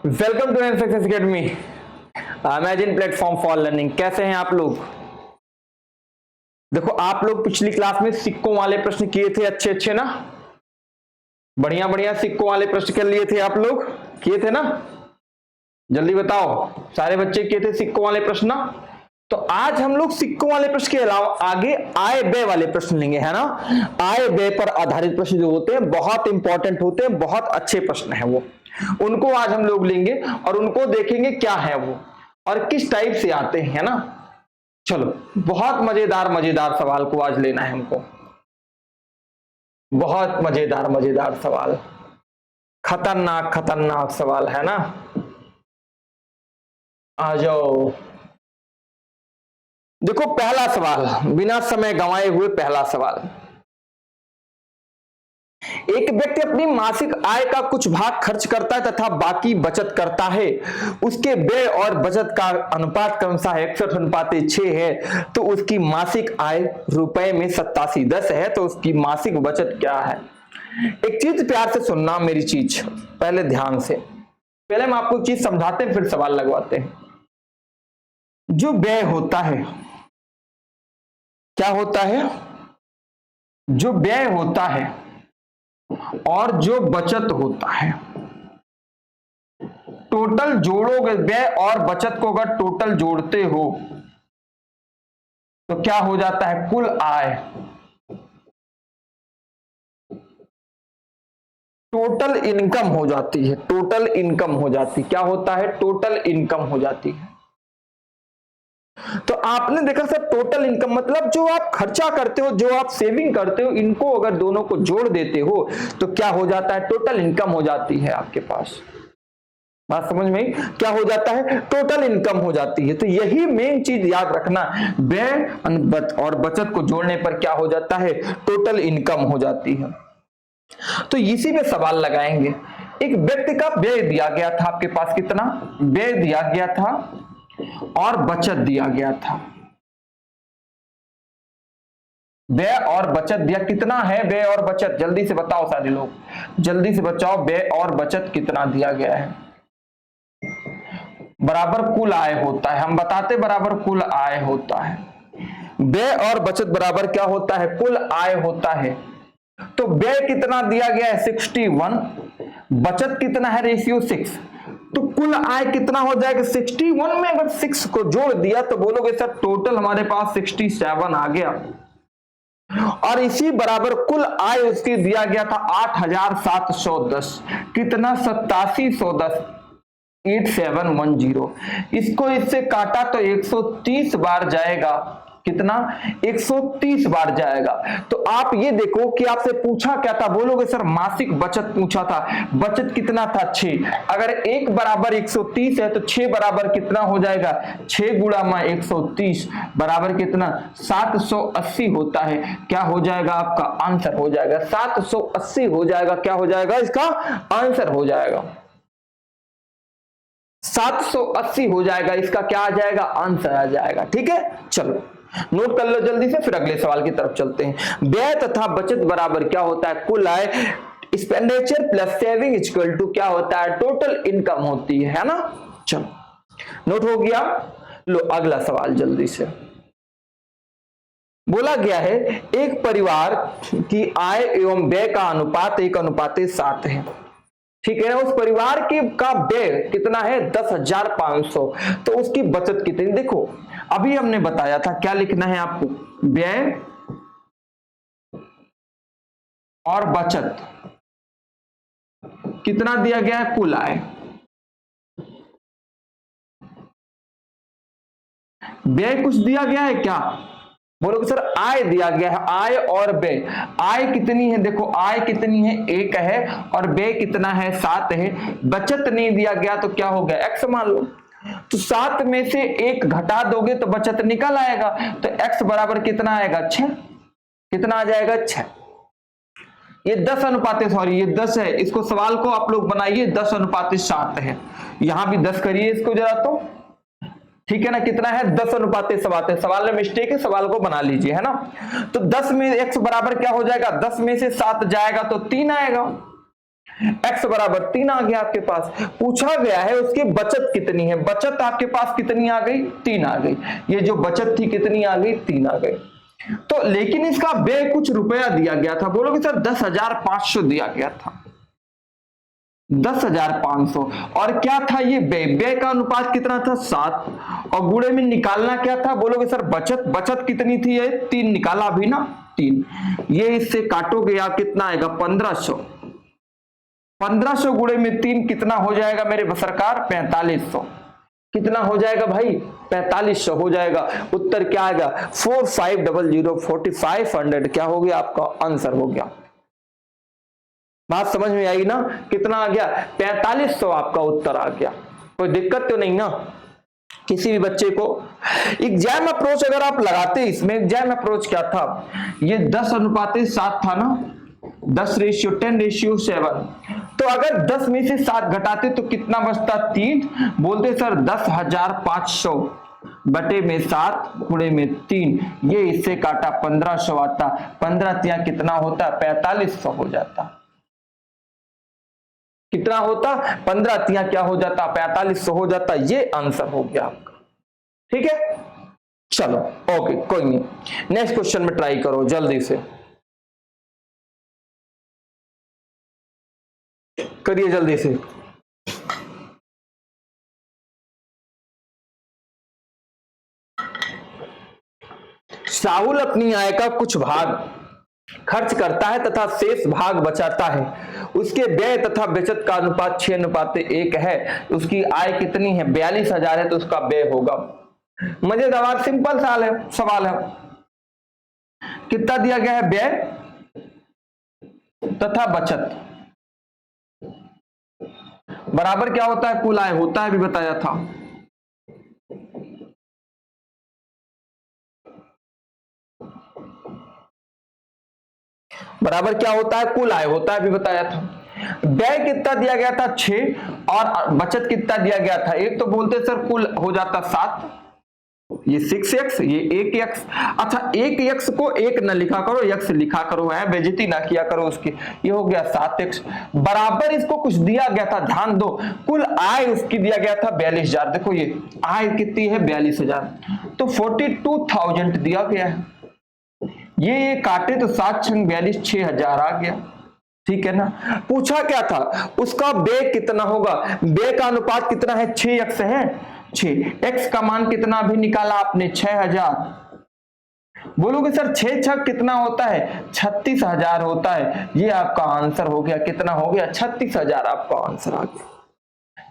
Welcome to success academy, imagine platform for learning. कैसे हैं आप लोग? देखो, आप लोग पिछली क्लास में सिक्कों वाले प्रश्न किए थे, अच्छे अच्छे ना, बढ़िया बढ़िया सिक्कों वाले प्रश्न कर लिए थे। आप लोग किए थे ना? जल्दी बताओ, सारे बच्चे किए थे सिक्कों वाले प्रश्न ना? तो आज हम लोग सिक्कों वाले प्रश्न के अलावा आगे आय व्यय वाले प्रश्न लेंगे, है ना। आय व्यय पर आधारित प्रश्न जो होते हैं बहुत इंपॉर्टेंट होते हैं, बहुत अच्छे प्रश्न है वो, उनको आज हम लोग लेंगे और उनको देखेंगे क्या है वो और किस टाइप से आते हैं, है ना। चलो, बहुत मजेदार मजेदार सवाल को आज लेना है हमको, बहुत मजेदार मजेदार सवाल, खतरनाक खतरनाक सवाल, है ना। आ जाओ, देखो पहला सवाल, बिना समय गंवाए हुए पहला सवाल। एक व्यक्ति अपनी मासिक आय का कुछ भाग खर्च करता है तथा बाकी बचत करता है। उसके व्यय और बचत का अनुपात क्रमशः 61:6 है, तो उसकी मासिक आय रुपए में 8710 है, तो उसकी मासिक बचत क्या है। एक चीज प्यार से सुनना, मेरी चीज पहले ध्यान से, पहले हम आपको चीज समझाते हैं फिर सवाल लगवाते हैं। जो व्यय होता है, क्या होता है? जो व्यय होता है और जो बचत होता है, टोटल जोड़ोगे, व्यय और बचत को अगर टोटल जोड़ते हो तो क्या हो जाता है? कुल आय। टोटल इनकम हो जाती है, टोटल इनकम हो जाती, क्या होता है? टोटल इनकम हो जाती है। तो आपने देखा सर, टोटल इनकम मतलब जो आप खर्चा करते हो, जो आप सेविंग करते हो, इनको अगर दोनों को जोड़ देते हो तो क्या हो जाता है? टोटल इनकम हो जाती है आपके पास। बात समझ में आई? क्या हो जाता है? टोटल इनकम हो जाती है। तो यही मेन चीज याद रखना, व्यय और बचत को जोड़ने पर क्या हो जाता है? टोटल इनकम हो जाती है। तो इसी पे सवाल लगाएंगे। एक व्यक्ति का व्यय दिया गया था आपके पास, कितना व्यय दिया गया था और बचत दिया गया था। व्यय और बचत दिया, कितना है व्यय और बचत? जल्दी से बताओ सारे लोग, जल्दी से बताओ, व्यय और बचत कितना दिया गया है? बराबर कुल आय होता है, हम बताते बराबर कुल आय होता है। व्यय और बचत बराबर क्या होता है? कुल आय होता है। तो व्यय कितना दिया गया है? 61, बचत कितना है? रेशियो 6, तो कुल आय कितना हो जाएगा? 61 में अगर 6 को जोड़ दिया तो बोलोगे सर टोटल हमारे पास 67 आ गया। और इसी बराबर कुल आय उसकी दिया गया था 8710, कितना? 8710, 8710। इसको इससे काटा तो 130 बार जाएगा, कितना? 130 बार जाएगा। तो आप ये देखो कि आपसे पूछा क्या था, बोलोगे सर मासिक बचत पूछा था, बचत कितना था? 6। अगर 1 बराबर 130 है तो 6 बराबर कितना हो जाएगा? 6 गुणा में 130 बराबर कितना? 780 होता है। क्या हो जाएगा? आपका आंसर हो जाएगा 780 हो जाएगा। क्या हो जाएगा? इसका आंसर हो जाएगा 780 हो जाएगा। इसका क्या आ जाएगा? आंसर आ जाएगा। ठीक है, चलो नोट कर लो जल्दी से, फिर अगले सवाल की तरफ चलते हैं। व्यय तथा बचत बराबर क्या होता है? कुल आय। Expenditure plus saving equal to क्या होता है? टोटल इनकम होती है ना। चलो नोट हो गया। लो अगला सवाल जल्दी से। बोला गया है एक परिवार की आय एवं व्यय का अनुपात 1:7 है, ठीक है ना। उस परिवार की का व्यय कितना है? 10,500, तो उसकी बचत कितनी? देखो अभी हमने बताया था, क्या लिखना है आपको? व्यय और बचत कितना दिया गया है? कुल आय। व्यय कुछ दिया गया है क्या? बोलोगे सर आय दिया गया है, आय और व्यय। आय कितनी है? देखो आय कितनी है? 1 है, और व्यय कितना है? 7 है। बचत नहीं दिया गया तो क्या हो गया? x मान लो। तो 7 में से 1 घटा दोगे तो बचत निकल आएगा, तो x बराबर कितना आएगा? 6। कितना आ जाएगा? 6। ये 10 सॉरी ये 10 है, इसको सवाल को आप लोग बनाइए 10:7 है। यहां भी 10 करिए इसको जरा, तो ठीक है ना। कितना है? 10:7 है। सवाल में मिस्टेक है, सवाल को बना लीजिए, है ना। तो 10 में x बराबर क्या हो जाएगा? 10 में से 7 जाएगा तो 3 आएगा। x बराबर 3 आ गया आपके पास। पूछा गया है उसकी बचत कितनी है, बचत आपके पास कितनी आ गई, 3 आ गई। ये जो बचत थी कितनी आ गई, 3 आ गई। तो लेकिन इसका व्यय कुछ रुपया दिया गया था, बोलोगे सर 10,500 दिया गया था, 10,500। और क्या था ये व्यय का अनुपात कितना था, 7, और गुणे में निकालना क्या था, बोलोगे सर बचत कितनी थी, ये 3 निकाला अभी ना, 3। ये इससे काटोगे आप कितना आएगा, 1500। 1500 गुणे में 3 कितना हो जाएगा मेरे सरकार, 4500। कितना हो जाएगा भाई, 4500 हो जाएगा। उत्तर क्या आएगा, 4500, 4500 क्या हो गया आपका आंसर हो गया। बात समझ में आई ना, कितना आ गया, 4500 आपका उत्तर आ गया। कोई दिक्कत तो नहीं ना किसी भी बच्चे को। एग्जाम अप्रोच अगर आप लगाते, इसमें एग्जाम अप्रोच क्या था, ये 10:7 था ना, 10:10:7। तो अगर 10 में से 7 घटाते तो कितना बचता, 3। बोलते सर 10,500 बटे में 7 गुणे में 3, ये इससे काटा 1500 आता, 15 तिया कितना होता, 4500 हो जाता। कितना होता, 15 तिया क्या हो जाता, 4500 हो जाता। ये आंसर हो गया आपका, ठीक है। चलो ओके, कोई नहीं, नेक्स्ट क्वेश्चन में ट्राई करो जल्दी से, करिए जल्दी से। साहुल अपनी आय का कुछ भाग खर्च करता है तथा शेष भाग बचाता है। उसके व्यय तथा बचत का अनुपात 6:1 है। उसकी आय कितनी है, 42,000 है, तो उसका व्यय होगा। मजेदार सिंपल सवाल है। कितना दिया गया है, व्यय तथा बचत बराबर क्या होता है, कुल आय होता है, भी बताया था। बराबर क्या होता है, कुल आय होता है, भी बताया था। व्यय कितना दिया गया था, 6, और बचत कितना दिया गया था, एक। तो बोलते सर कुल हो जाता 7, ये 6x, ये 1x। अच्छा 1x को 1 न लिखा करो, x लिखा करो, है बेइज्जती ना किया करो उसकी। ये हो गया 7x बराबर, इसको कुछ दिया गया था, ध्यान दो, कुल आय उसकी दिया गया था 42,000। देखो ये आय कितनी है, 42,000, तो 42,000 दिया गया है। ये काटे तो 7 छंग 42, 6,000 आ गया, ठीक है ना। पूछा क्या था, उसका व्यय कितना होगा, व्यय का अनुपात कितना है, 6x है, 6। x का मान कितना भी निकाला आपने, 6,000। बोलोगे सर 6 कितना होता है, 36,000 होता है। ये आपका आंसर हो गया, कितना हो गया, 36,000 आपका आंसर आ गया।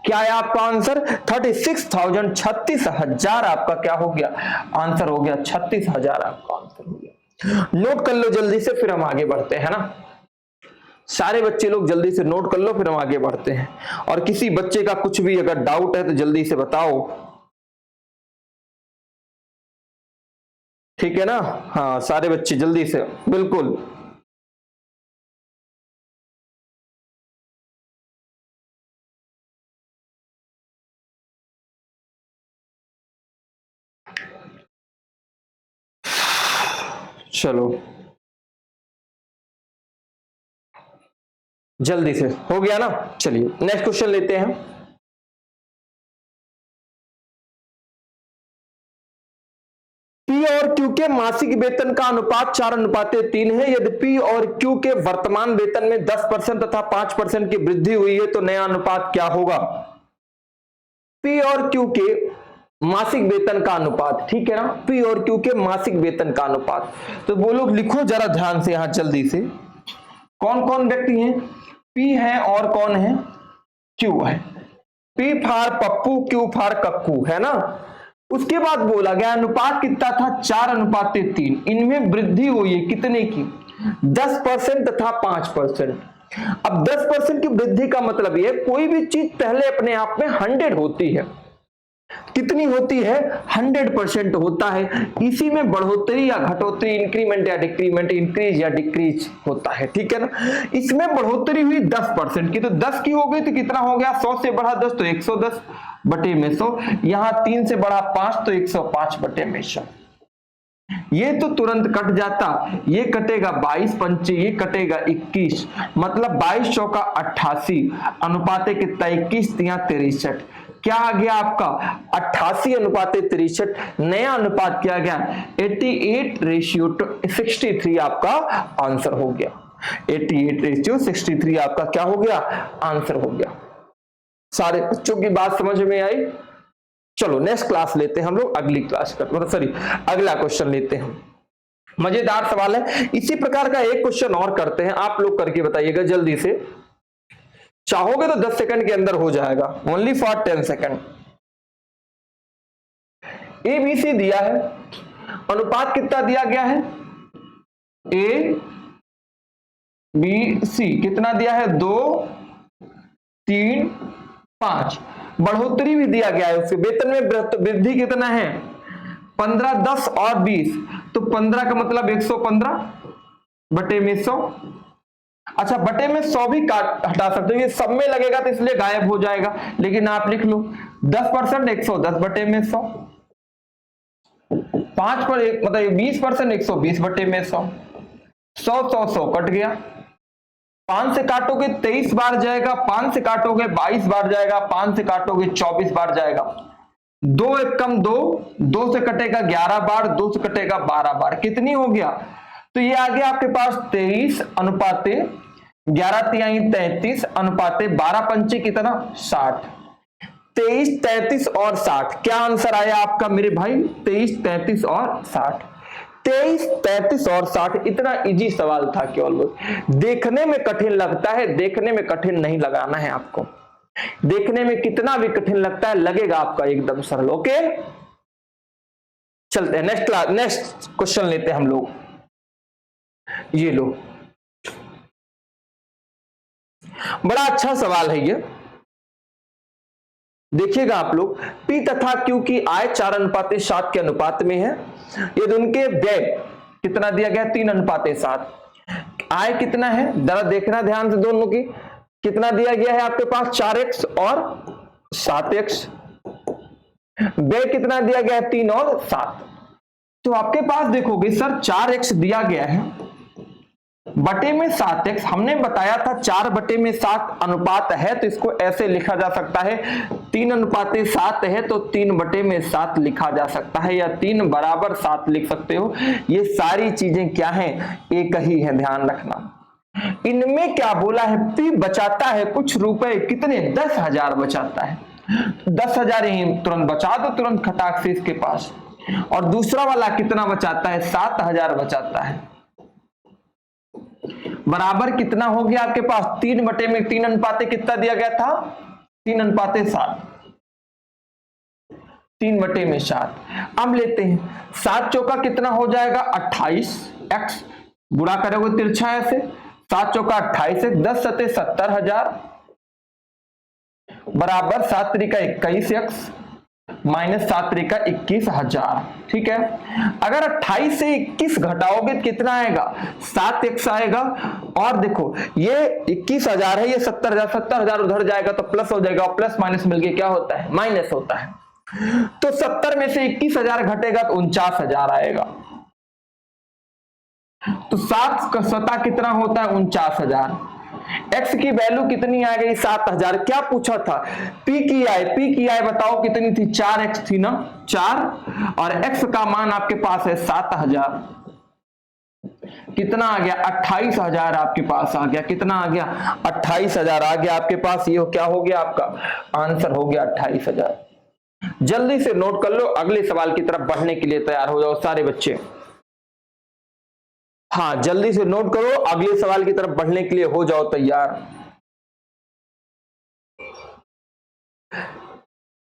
क्या है आपका आंसर, 36,000, 36,000 आपका क्या हो गया, आंसर हो गया, 36,000 आपका आंसर हो गया। नोट कर लो जल्दी से, फिर हम आगे बढ़ते हैं ना। सारे बच्चे लोग जल्दी से नोट कर लो, फिर हम आगे बढ़ते हैं। और किसी बच्चे का कुछ भी अगर डाउट है तो जल्दी से बताओ, ठीक है ना। हाँ सारे बच्चे जल्दी से, बिल्कुल। चलो जल्दी से, हो गया ना। चलिए नेक्स्ट क्वेश्चन लेते हैं। पी और क्यू के मासिक वेतन का अनुपात 4:3 है। यदि पी और क्यू के वर्तमान वेतन में 10% तथा 5% की वृद्धि हुई है तो नया अनुपात क्या होगा। पी और क्यू के मासिक वेतन का अनुपात, ठीक है ना, पी और क्यू के मासिक वेतन का अनुपात। तो बोलो, लिखो जरा ध्यान से यहां जल्दी से, कौन कौन व्यक्ति हैं, पी है और कौन है, क्यू है। पी फार पप्पू, क्यू फार कक्कू, है ना। उसके बाद बोला गया अनुपात कितना था, 4:3। इनमें वृद्धि हुई है कितने की, 10% तथा 5%। अब 10% की वृद्धि का मतलब ये, कोई भी चीज पहले अपने आप में 100 होती है, कितनी होती है, 100% होता है। इसी में बढ़ोतरी या घटोतरी, इंक्रीमेंट या डिक्रीमेंट, इंक्रीज या डिक्रीज होता है, ठीक है ना। इसमें बढ़ोतरी हुई 10% की, तो 10 की हो गई तो कितना हो गया, 100 से बढ़ा 10 तो 110 बटे में 100। यहां 3 से बढ़ा 5 तो 105 बटे में 100। ये तो तुरंत कट जाता, ये कटेगा 22 पंचे, ये कटेगा 21, मतलब 22 चौका 88, अनुपाते कितना 21 तिया 63, क्या आ गया आपका 88:63, नया अनुपात क्या गया 88:63 आपका आंसर हो गया। 88:63 आपका क्या हो गया आंसर हो गया। सारे बच्चों की बात समझ में आई? चलो नेक्स्ट क्लास लेते हैं हम लोग, अगली क्लास का सॉरी अगला क्वेश्चन लेते हैं। मजेदार सवाल है, इसी प्रकार का एक क्वेश्चन और करते हैं, आप लोग करके बताइएगा जल्दी से, चाहोगे तो 10 सेकंड के अंदर हो जाएगा, ओनली फॉर 10 सेकंड। ABC दिया है, अनुपात कितना दिया गया है ABC कितना दिया है 2 3 5, बढ़ोतरी भी दिया गया है, उसके वेतन में वृद्धि कितना है 15 10 और 20, तो 15 का मतलब 115 बटे में 100। अच्छा बटे में 100 भी काट हटा सकते हो, ये सब में लगेगा तो इसलिए गायब हो जाएगा, लेकिन आप लिख लो 10% 110 बटे में 100, 5 पर एक मतलब 20% 120 बटे में 100, 100 100 100 कट गया, 5 से काटोगे 23 बार जाएगा, 5 से काटोगे 22 बार जाएगा, 5 से काटोगे 24 बार जाएगा, 2 एक कम 2, 2 से कटेगा 11 बार, 2 से कटेगा 12 बार, कितनी हो गया, तो ये आ गया आपके पास 23 अनुपाते 11 तिहाई 33 अनुपाते 12 पंचे कितना 60, 23 33 और 60, क्या आंसर आया आपका मेरे भाई 23 33 और 60, 23 33 और 60। इतना इजी सवाल था केवल, देखने में कठिन लगता है, देखने में कठिन नहीं लगाना है आपको, देखने में कितना भी कठिन लगता है लगेगा आपका एकदम सरल। ओके चलते हैं नेक्स्ट क्वेश्चन लेते हैं हम लोग, ये लो बड़ा अच्छा सवाल है ये, देखिएगा आप लोग, P तथा Q की आय 4:7 के अनुपात में है, यदि उनके व्यय कितना दिया गया 3:7, आय कितना है जरा देखना ध्यान से दोनों की, कितना दिया गया है आपके पास 4x और 7x, व्यय कितना दिया गया है 3 और 7, तो आपके पास देखोगे सर 4x दिया गया है बटे में 7x, हमने बताया था 4 बटे में 7 अनुपात है, तो इसको ऐसे लिखा जा सकता है 3:7 है तो 3 बटे में 7 लिखा जा सकता है, या 3 बराबर 7 लिख सकते हो, ये सारी चीजें क्या हैं एक ही है, ध्यान रखना। इनमें क्या बोला है P बचाता है कुछ रुपए, कितने 10,000 बचाता है, 10,000 ही तुरंत बचा दो तुरंत खटाक से इसके पास, और दूसरा वाला कितना बचाता है 7,000 बचाता है, बराबर कितना हो गया आपके पास 3 बटे में 3 अनुपाते कितना दिया गया था 3:7, 3 बटे में 7। अब लेते हैं 7 चौका कितना हो जाएगा 28, x गुणा करोगे तिरछा ऐसे, 7 चौका 28 10 सते 70,000 बराबर 7 त्रिका 21x माइनस 7 त्रिका 21,000, ठीक है। अगर 28 से 21 घटाओगे तो कितना आएगा 7x आएगा, और देखो ये 21,000 है, ये 70,000, 70,000 उधर जाएगा तो प्लस हो जाएगा, प्लस माइनस मिलके क्या होता है माइनस होता है, तो 70 में से 21,000 घटेगा तो 49,000 आएगा, तो 7 का 7 कितना होता है 49,000, x की वैल्यू कितनी आ गई 7,000, क्या पूछा था P की आय बताओ कितनी थी 4x थी ना 4, और x का मान आपके पास है 7,000, कितना आ गया 28,000 आपके पास आ गया, कितना आ गया 28,000 आ गया आपके पास, ये क्या हो गया आपका आंसर हो गया 28,000। जल्दी से नोट कर लो, अगले सवाल की तरफ बढ़ने के लिए तैयार हो जाओ सारे बच्चे, हाँ जल्दी से नोट करो, अगले सवाल की तरफ बढ़ने के लिए हो जाओ तैयार।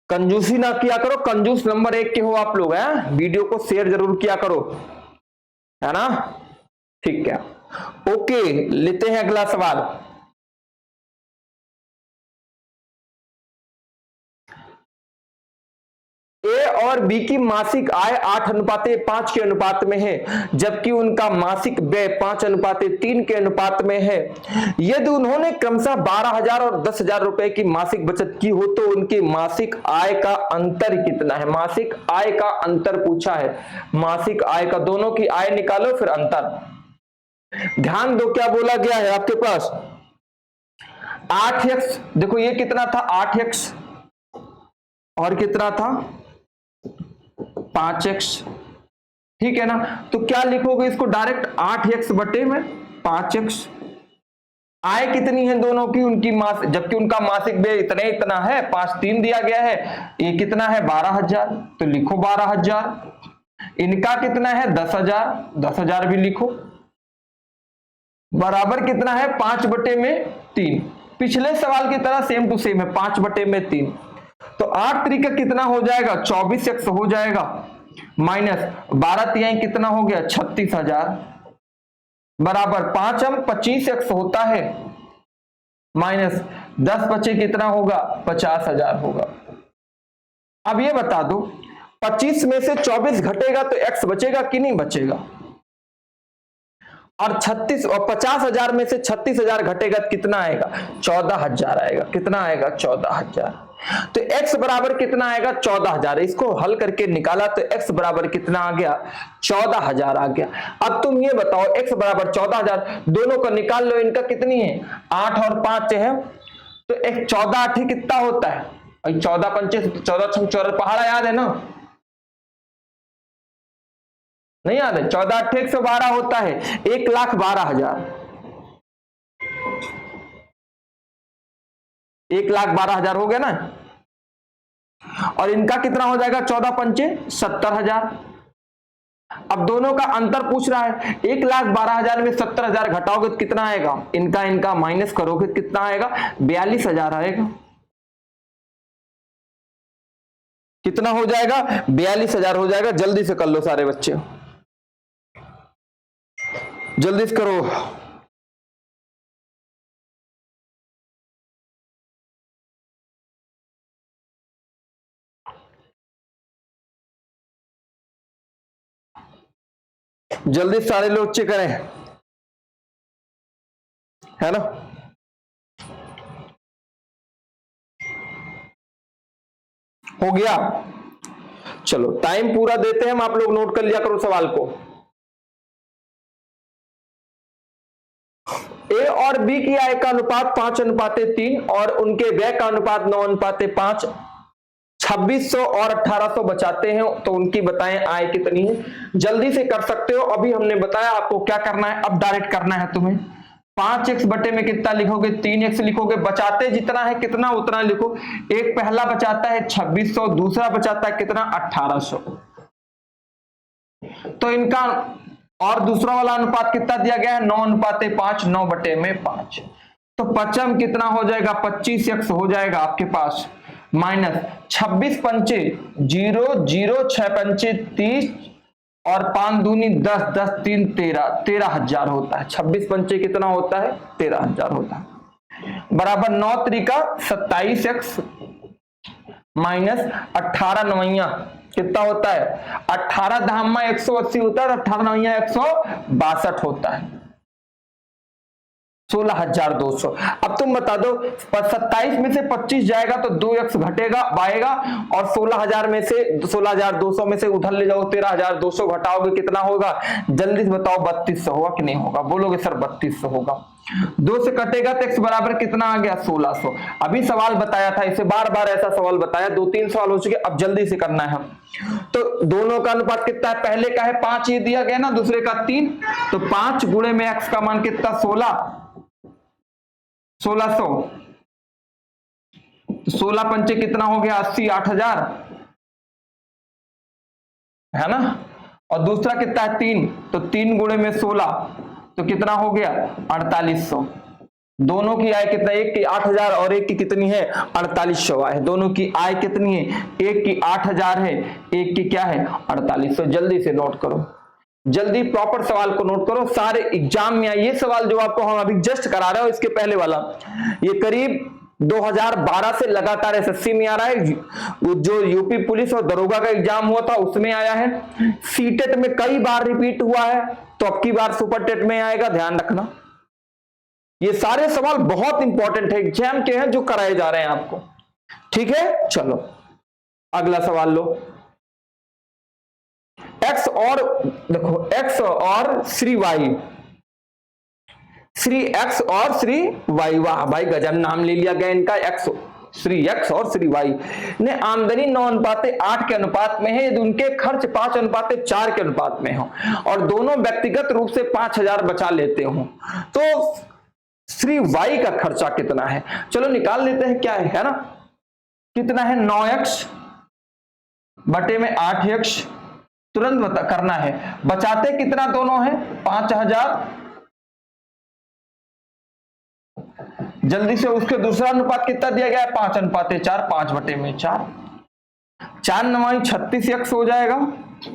कंजूसी ना किया करो, कंजूस नंबर 1 के हो आप लोग, हैं वीडियो को शेयर जरूर किया करो, है ना, ठीक है। ओके लेते हैं अगला सवाल, ए और बी की मासिक आय 8:5 के अनुपात में है, जबकि उनका मासिक व्यय 5:3 के अनुपात में है। यदि उन्होंने क्रमशः 12,000 और 10,000 रुपए की मासिक बचत की हो तो उनके मासिक आय का अंतर कितना है? मासिक आय का अंतर पूछा है। मासिक आय का, दोनों की आय निकालो फिर अंतर। ध्यान दो क्या बोला गया है आपके पास, 8x, देखो ये कितना था 8x और कितना था 5x, ठीक है ना। तो क्या लिखोगे इसको डायरेक्ट 8x बटे में 5x। आय कितनी है दोनों की, उनकी मास, जबकि उनका मासिक व्यय इतना है, 5,3 दिया गया है, ये कितना है 12,000, तो लिखो 12,000। इनका कितना है 10,000, 10,000 भी लिखो, बराबर कितना है 5 बटे में 3। पिछले सवाल की तरह सेम टू सेम है, 5 बटे में 3। तो 8 तरीका कितना हो जाएगा 24x हो जाएगा, माइनस 12 तिहाई कितना हो गया 36,000, बराबर 5 हम 25x होता है, माइनस 10 बचे कितना होगा 50,000 होगा। अब ये बता दो 25 में से 24 घटेगा तो x बचेगा कि नहीं बचेगा, और 36 और 50,000 में से 36,000 घटेगा तो कितना आएगा 14,000 आएगा। कितना आएगा 14,000। तो x बराबर कितना आएगा 14,000। इसको हल करके निकाला तो x बराबर कितना आ गया 14,000 आ गया। अब तुम ये बताओ x बराबर 14,000, दोनों को निकाल लो, इनका कितनी है 8 और 5 है, तो एक 14 8 कितना होता है, 14 पंचे 14 14 पहाड़ा याद है ना, नहीं याद है, 14 8 112 होता है, 1,12,000, 1,12,000 हो गया ना। और इनका कितना हो जाएगा 14 पंचे 70,000। अब दोनों का अंतर पूछ रहा है, 1,12,000 में 70,000 घटाओगे तो कितना आएगा, इनका माइनस करोगे तो कितना आएगा 42,000 आएगा। कितना हो जाएगा 42,000 हो जाएगा। जल्दी से कर लो सारे बच्चे, जल्दी से करो। जल्दी सारे लोग चेक करें, है ना। हो गया, चलो टाइम पूरा देते हैं हम, आप लोग नोट कर लिया करो सवाल को। ए और बी की आय का अनुपात 5:3 और उनके व्यय का अनुपात 9:5। 2600 और 1800 बचाते हैं तो उनकी बताएं आय कितनी है। जल्दी से कर सकते हो, अभी हमने बताया आपको क्या करना है, अब डायरेक्ट करना है तुम्हें। 5x बटे में कितना लिखोगे 3x लिखोगे, बचाते जितना है कितना उतना लिखो। एक पहला बचाता है 2600, दूसरा बचाता है कितना 1800, तो इनका और दूसरा वाला अनुपात कितना दिया गया है 9:5, 9 बटे में 5। तो पचम कितना हो जाएगा 25x हो जाएगा आपके पास, माइनस 26 पंचे 0 0 6 पंचे 30 और 5 दूनी 10 10 3 13, 13,000 होता है। 26 पंचे कितना होता है 13,000 होता है, बराबर 9 तरीका 27x माइनस 18 नवैया कितना होता है 18 धामा 180 होता है, 18 नवैया 162 होता है, 16,200। अब तुम बता दो 27 में से 25 जाएगा तो 2x घटेगा आएगा, और 16,000 में से 16,200 में से उधर ले जाओ 13,200 घटाओगे कितना होगा, जल्दी से बताओ 3200 होगा कि नहीं होगा, बोलोगे सर 3200 होगा। 2 से कटेगा तो x बराबर कितना आ गया 1600। अभी सवाल बताया था, इसे बार बार ऐसा सवाल बताया, 2-3 सवाल हो चुके, अब जल्दी से करना है हम। तो दोनों का अनुपात कितना है, पहले का है 5 ये दिया गया ना, दूसरे का 3, तो 5 गुणे में x का मान कितना 1600, 16 पंचे कितना हो गया 80, 8,000 है ना, और दूसरा कितना है 3, तो 3 गुणे में 16 तो कितना हो गया 4800। दोनों की आय कितना, एक की 8,000 और एक की कितनी है 4800 आय, दोनों की आय कितनी है, एक की 8,000 है, एक की क्या है 4800। जल्दी से नोट करो, जल्दी प्रॉपर सवाल को नोट करो, सारे एग्जाम में ये सवाल जो आपको हम अभी जस्ट करा रहे हो इसके पहले वाला, ये करीब 2012 से लगातार एसएससी में आ रहा है, जो यूपी पुलिस और दरोगा का एग्जाम हुआ था उसमें आया है, सीटेट में कई बार रिपीट हुआ है, तो अब की बार सुपर टेट में आएगा, ध्यान रखना। ये सारे सवाल बहुत इंपॉर्टेंट है, एग्जाम के हैं जो कराए जा रहे हैं आपको, ठीक है। चलो अगला सवाल लो। एक्स और देखो, एक्स और श्री वाई, श्री एक्स और श्री वाई, वाह भाई गजब नाम ले लिया गया इनका, एक्स श्री एक्स और श्री वाई ने आमदनी 9:8 के अनुपात में है यदि उनके खर्च 5:4 के अनुपात में हो और दोनों व्यक्तिगत रूप से 5,000 बचा लेते हो, तो श्री वाई का खर्चा कितना है? चलो निकाल लेते हैं, क्या है ना, कितना है, 9x बटे में 8x, तुरंत करना है। बचाते कितना दोनों है, 5,000, जल्दी से उसके दूसरा अनुपात कितना दिया गया है, 5:4, 5/4, 4 9 36x हो जाएगा,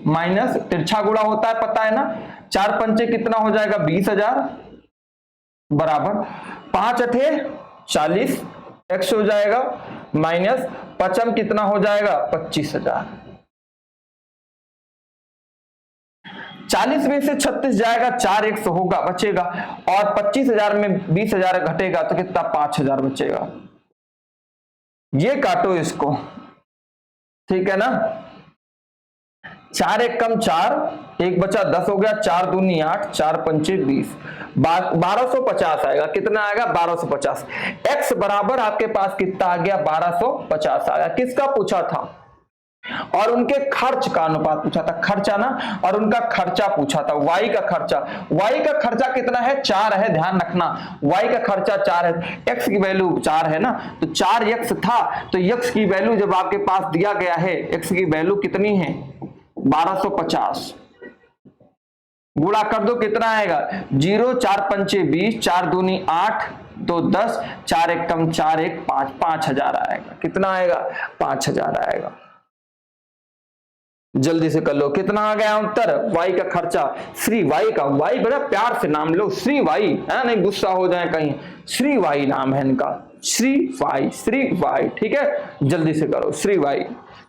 माइनस तिरछा गुणा होता है पता है ना, 4 पंचे कितना हो जाएगा, 20,000, बराबर 5 अठे 40 x हो जाएगा, माइनस पचम कितना हो जाएगा, 25,000। 40 में से 36 जाएगा, 4x होगा बचेगा, और 25,000 में 20,000 घटेगा तो कितना, 5,000 बचेगा। ये काटो इसको, ठीक है ना, 4 एक कम 4, 1 बचा 10 हो गया, 4 दूनी 8, 4 पंचे 20, 1250 आएगा, कितना आएगा, 1250। x बराबर आपके पास कितना आ गया, 1250 आया। किसका पूछा था, और उनके खर्च का अनुपात पूछा था, खर्चा ना, और उनका खर्चा पूछा था, y का खर्चा। y का खर्चा कितना है, 4 है, ध्यान रखना, y का खर्चा 4 है, x की वैल्यू 4 है ना, तो 4x था, तो x की वैल्यू जब आपके पास दिया गया है, x की वैल्यू कितनी है, 1250, गुणा कर दो कितना आएगा, 0, 4 पंचे 20, 4 दूनी 8, 2 10, 4 एक कम 4 1 5, 5,000 आएगा, कितना आएगा, 5,000 आएगा। जल्दी से कर लो, कितना आ गया उत्तर, वाई का खर्चा, श्री वाई का, वाई बड़ा प्यार से नाम लो, श्री वाई है, नहीं गुस्सा हो जाए कहीं, श्री वाई नाम है इनका, श्री वाई, श्री वाई, ठीक है। जल्दी से करो, श्री वाई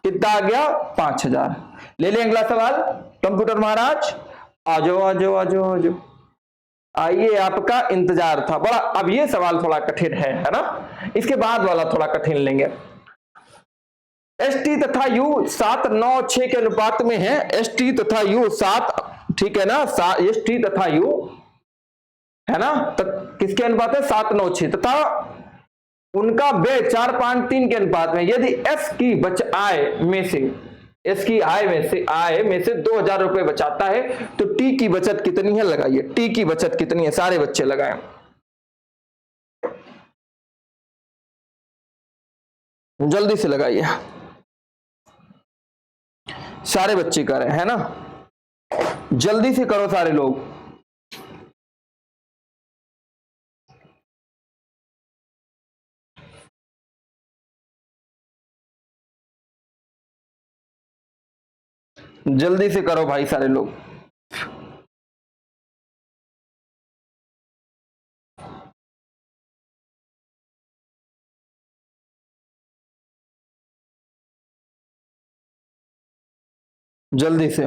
कितना आ गया, 5,000। ले लें अगला सवाल, कंप्यूटर महाराज आ जाओ आ जाओ आ जाओ आ जाओ, आइए आपका इंतजार था बड़ा। अब ये सवाल थोड़ा कठिन है ना, इसके बाद वाला थोड़ा कठिन लेंगे। एसटी तथा यू 7 9 6 के अनुपात में है, एसटी तथा यू 7, ठीक है ना, एसटी तथा यू है ना, किसके अनुपात है, 7 9 6, तथा उनका व्यय 4 5 3 के अनुपात में। यदि एस की आय में से, एस की आय में से 2,000 रुपए बचाता है तो टी की बचत कितनी है, लगाइए, टी की बचत कितनी है, सारे बच्चे लगाएं, जल्दी से लगाइए, सारे बच्चे कर रहे हैं ना, जल्दी से करो सारे लोग। जल्दी से करो भाई सारे लोग। जल्दी से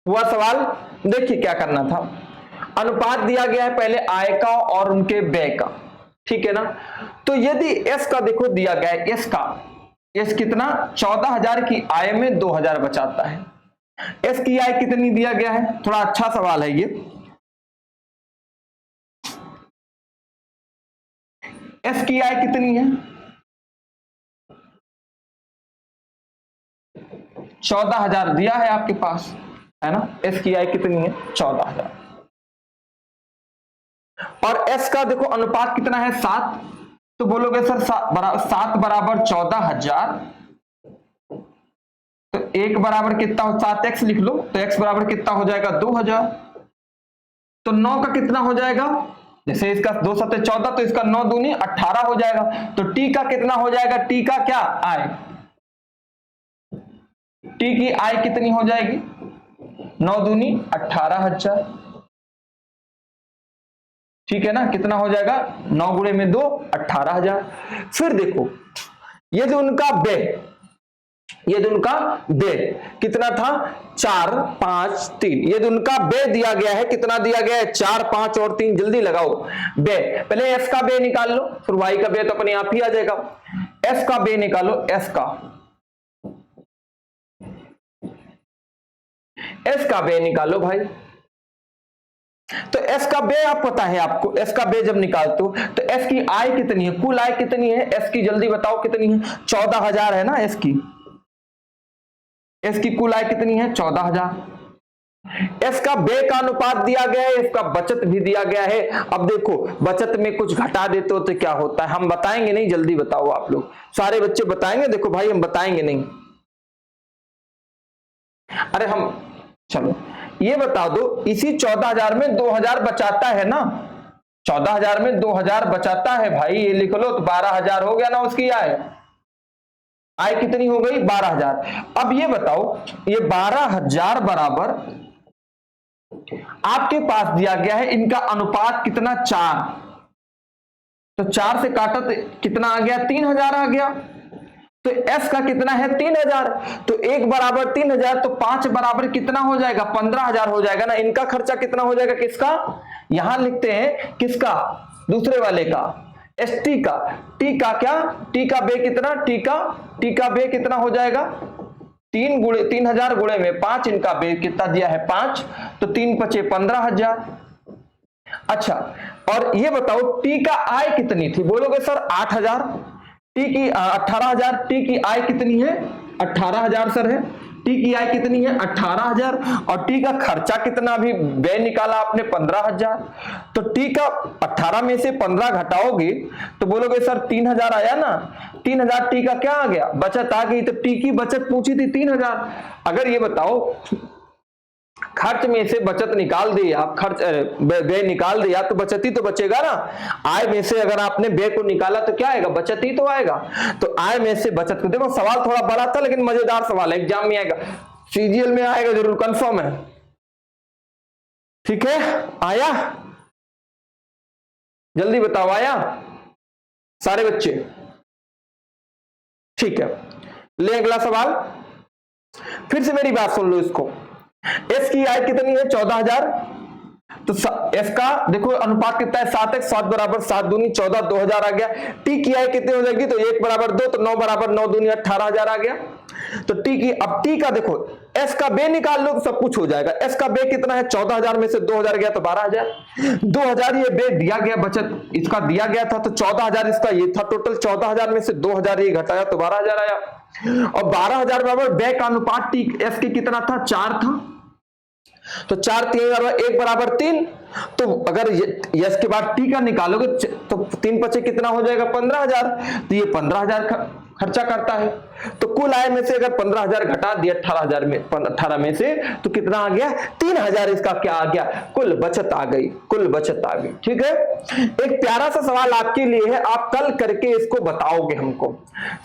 हुआ सवाल, देखिए क्या करना था, अनुपात दिया गया है पहले आय का और उनके व्यय का, ठीक है ना। तो यदि एस का देखो दिया गया है, एस का, एस कितना, 14,000 की आय में 2,000 बचाता है, एस की आय कितनी दिया गया है, थोड़ा अच्छा सवाल है ये, एस की आय कितनी है, 14,000 दिया है आपके पास, है ना, एस की आय कितनी है, 14,000, और एस का देखो अनुपात कितना है, 7, तो बोलोगे सर 7 बराबर 14,000, तो 1 बराबर कितना हो, 7x लिख लो, तो x बराबर कितना हो जाएगा, 2,000, तो 9 का कितना हो जाएगा, जैसे इसका 2 7 14, तो इसका 9 दूनी 18 हो जाएगा, तो टी का कितना हो जाएगा, टी का क्या, आय, टी की आय कितनी हो जाएगी, 9 दूनी 18,000, ठीक है ना, कितना हो जाएगा 9 गुणे में 2 18,000। फिर देखो ये जो उनका व्यय, ये जो उनका व्यय कितना था 4 5 3, ये जो उनका व्यय दिया गया है कितना दिया गया है 4 5 और 3, जल्दी लगाओ व्यय। पहले एस का व्यय निकाल लो, फिर वाई का व्यय तो अपने आप ही आ जाएगा। एस का व्यय निकालो, एस का व्यय निकालो भाई। तो एस का व्यय आप पता है आपको, एस का व्यय जब निकालते हो तो एस की आय कितनी है, कुल आय कितनी है एस की, जल्दी बताओ कितनी है 14,000 है ना। एस की कुल आय कितनी है 14,000। एस का व्यय का अनुपात दिया गया है, इसका बचत भी दिया गया है। अब देखो बचत में कुछ घटा देते हो तो क्या होता है, हम बताएंगे नहीं, जल्दी बताओ आप लोग, सारे बच्चे बताएंगे। देखो भाई हम बताएंगे नहीं, अरे हम चलो ये बता दो, इसी 14,000 में 2,000 बचाता है ना, 14,000 में 2,000 बचाता है भाई, ये लिख लो तो 12,000 हो गया ना उसकी आय कितनी हो गई 12,000। अब ये बताओ ये 12,000 बराबर आपके पास दिया गया है, इनका अनुपात कितना 4, तो 4 से काटा तो कितना आ गया 3,000 आ गया। तो एस का कितना है 3,000, तो 1 बराबर 3,000, तो 5 बराबर कितना हो जाएगा 15,000 हो जाएगा ना। इनका खर्चा कितना हो जाएगा, किसका, यहां लिखते हैं किसका, दूसरे वाले का, एस टी का। टी का क्या, टी का व्यय कितना, टी का व्यय कितना हो जाएगा 3,000 गुणे में 5, इनका व्यय कितना दिया है 5, तो 3 पचे 15,000। अच्छा और ये बताओ टी का आय कितनी थी, बोलोगे सर 8,000, टी की 18,000, टी की आय कितनी है 18,000 सर है, टी की आय कितनी है 18,000, और टी का खर्चा कितना भी व्यय निकाला आपने 15,000, तो टी का 18 में से 15 घटाओगे तो बोलोगे सर 3,000 आया ना, 3,000 टी का क्या आ गया, बचत आ गई। तो टी की बचत पूछी थी 3,000। अगर ये बताओ खर्च में से बचत निकाल दी आप, खर्च व्यय निकाल दिया तो बचत ही तो बचेगा ना। आय में से अगर आपने व्यय को निकाला तो क्या आएगा, बचत ही तो आएगा। तो आय में से बचत को, देखो सवाल थोड़ा बड़ा था लेकिन मजेदार सवाल है, एग्जाम में आएगा, सीजीएल में आएगा जरूर, कंफर्म है। ठीक है आया, जल्दी बताओ आया सारे बच्चे, ठीक है। ले अगला सवाल, फिर से मेरी बात सुन लो इसको। एस की आय कितनी है 14,000, तो एस का देखो अनुपात कितना है 7x, 7 बराबर 7 दूनी 14, 2,000 आ गया। टी की आय कितनी हो जाएगी, तो 1 बराबर 2, तो 9 बराबर 9 दूनी 18,000 आ गया। तो टी की, अब टी का देखो एस का व्यय निकाल लो तो सब कुछ हो जाएगा। एस का व्यय कितना है 14,000 में से 2,000 गया तो 12,000, 2,000 ये व्यय दिया गया, बचत इसका दिया गया था, तो 14,000 इसका ये था टोटल, 14,000 में से 2,000 ये घटाया तो 12,000 आया। और 12,000 बराबर व्यय का अनुपात टी एस की कितना था 4 था, तो 4 3 1 बराबर 3, तो अगर यस के बाद टी का निकालोगे तो 3 पचे कितना हो जाएगा 15,000, तो ये 15,000 खर्चा करता है। तो कुल आय में से अगर 15,000 घटा दिया 18 में से तो कितना आ गया 3,000, इसका क्या आ गया कुल बचत आ गई, कुल बचत आ गई। ठीक है, एक प्यारा सा सवाल आपके लिए है, आप कल करके इसको बताओगे हमको।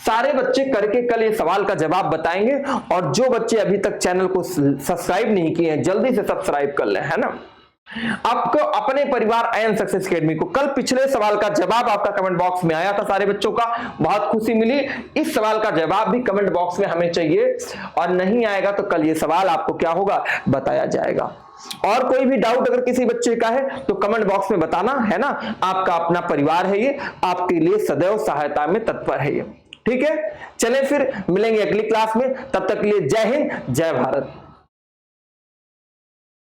सारे बच्चे करके कल ये सवाल का जवाब बताएंगे, और जो बच्चे अभी तक चैनल को सब्सक्राइब नहीं किए हैं जल्दी से सब्सक्राइब कर लें, है ना। आपको अपने परिवार आयन सक्सेस एकेडमी को, कल पिछले सवाल का जवाब आपका कमेंट बॉक्स में आया था सारे बच्चों का, बहुत खुशी मिली। इस सवाल का जवाब भी कमेंट बॉक्स में हमें चाहिए, और नहीं आएगा तो कल ये सवाल आपको क्या होगा बताया जाएगा। और कोई भी डाउट अगर किसी बच्चे का है तो कमेंट बॉक्स में बताना, है ना। आपका अपना परिवार है ये, आपके लिए सदैव सहायता में तत्पर है ये। ठीक है, चलें फिर मिलेंगे अगली क्लास में, तब तक के लिए जय हिंद जय भारत।